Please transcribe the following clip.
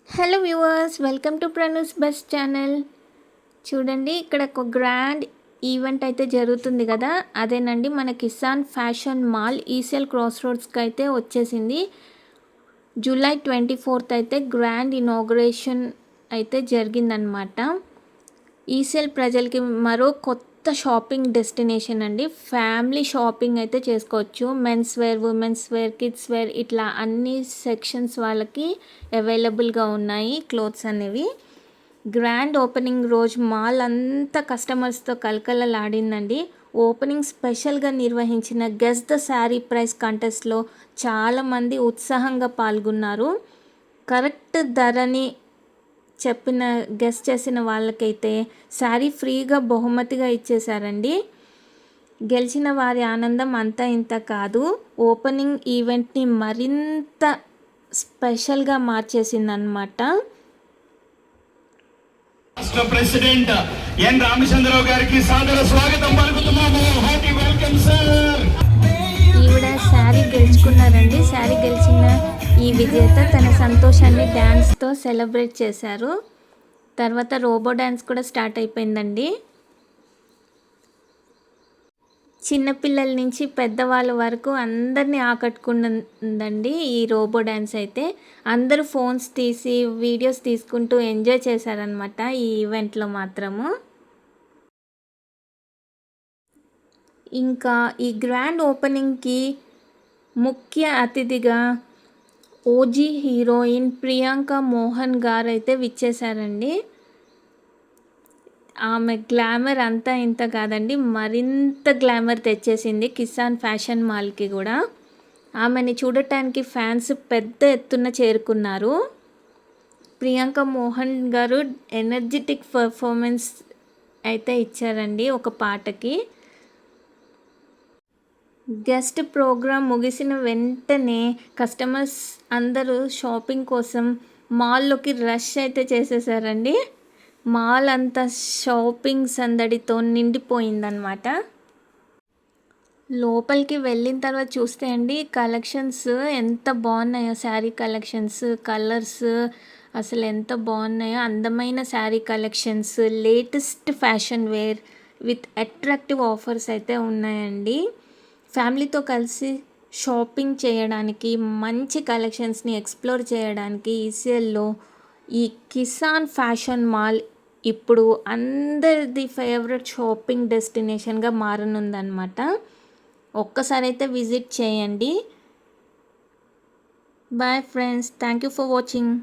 Hello viewers, welcome to Pranu's best channel. చూడండి, ఇక్కడ ఒక గ్రాండ్ ఈవెంట్ అయితే జరుగుతుంది కదా, అదేనండి మన Kisan fashion mall ECL cross రోడ్స్కి అయితే వచ్చేసింది. జూలై 24th అయితే గ్రాండ్ ఇనాగ్రేషన్ అయితే జరిగిందనమాట. ఈసీఎల్ ప్రజలకి మరో కొత్త షాపింగ్ డెస్టినేషన్ అండి. ఫ్యామిలీ షాపింగ్ అయితే చేసుకోవచ్చు. Men's wear, women's wear, kids wear, ఇట్లా అన్ని సెక్షన్స్ వాళ్ళకి అవైలబుల్గా ఉన్నాయి క్లోత్స్ అనేవి. గ్రాండ్ ఓపెనింగ్ రోజు మాల్ అంతా కస్టమర్స్తో కలకలలాడిందండి. ఓపెనింగ్ స్పెషల్గా నిర్వహించిన గెస్ ద శారీ ప్రైస్ కంటెస్ట్లో చాలామంది ఉత్సాహంగా పాల్గొన్నారు. కరెక్ట్ ధరని గెస్ చేసిన వాళ్ళకైతే శారీ ఫ్రీగా బహుమతిగా ఇచ్చేశారండి. గెలిచిన వారి ఆనందం అంతా ఇంత కాదు, ఓపెనింగ్ ఈవెంట్ని మరింత స్పెషల్గా మార్చేసిందనమాట. రాష్ట్ర ప్రెసిడెంట్ ఎన్ రామచంద్రరావు గారికి సాదర స్వాగతం పలుకుతున్నాము. Hearty welcome sir. ఈవిడ శారీ గెలుచుకున్నారండి. శారీ గెలిచిన ఈ విజేత తన సంతోషాన్ని డ్యాన్స్తో సెలబ్రేట్ చేశారు. తర్వాత రోబో డ్యాన్స్ కూడా స్టార్ట్ అయిపోయిందండి. చిన్నపిల్లల నుంచి పెద్దవాళ్ళ వరకు అందరినీ ఆకట్టుకుందండి ఈ రోబో డ్యాన్స్ అయితే. అందరూ ఫోన్స్ తీసి వీడియోస్ తీసుకుంటూ ఎంజాయ్ చేశారనమాట ఈ ఈవెంట్లో మాత్రము. ఇంకా ఈ గ్రాండ్ ఓపెనింగ్కి ముఖ్య అతిథిగా ఓజీ హీరోయిన్ ప్రియాంక మోహన్ గారు అయితే విచ్చేశారండి. ఆమె గ్లామర్ అంతా ఇంత కాదండి, మరింత గ్లామర్ తెచ్చేసింది కిసాన్ ఫ్యాషన్ మాల్కి కూడా. ఆమెని చూడటానికి ఫ్యాన్స్ పెద్ద ఎత్తున చేరుకున్నారు. ప్రియాంక మోహన్ గారు ఎనర్జెటిక్ పర్ఫార్మెన్స్ అయితే ఇచ్చారండి ఒక పాటకి. గెస్ట్ ప్రోగ్రాం ముగిసిన వెంటనే కస్టమర్స్ అందరూ షాపింగ్ కోసం మాల్లోకి రష్ అయితే చేసేసారండి. మాల్ అంతా షాపింగ్ సందడితో నిండిపోయిందనమాట. లోపలికి వెళ్ళిన తర్వాత చూస్తే అండి, కలెక్షన్స్ ఎంత బాగున్నాయో, శారీ కలెక్షన్స్, కలర్స్ అసలు ఎంత బాగున్నాయో. అందమైన sari collections, latest fashion wear with attractive offers అయితే ఉన్నాయండి. ఫ్యామిలీతో కలిసి షాపింగ్ చేయడానికి, మంచి కలెక్షన్స్ని ఎక్స్ప్లోర్ చేయడానికి ఈసీఎల్లో ఈ కిసాన్ ఫ్యాషన్ మాల్ ఇప్పుడు అందరిది ఫేవరెట్ షాపింగ్ డెస్టినేషన్గా మారనుందనమాట. ఒక్కసారి అయితే విజిట్ చేయండి. Bye friends, thank you for watching.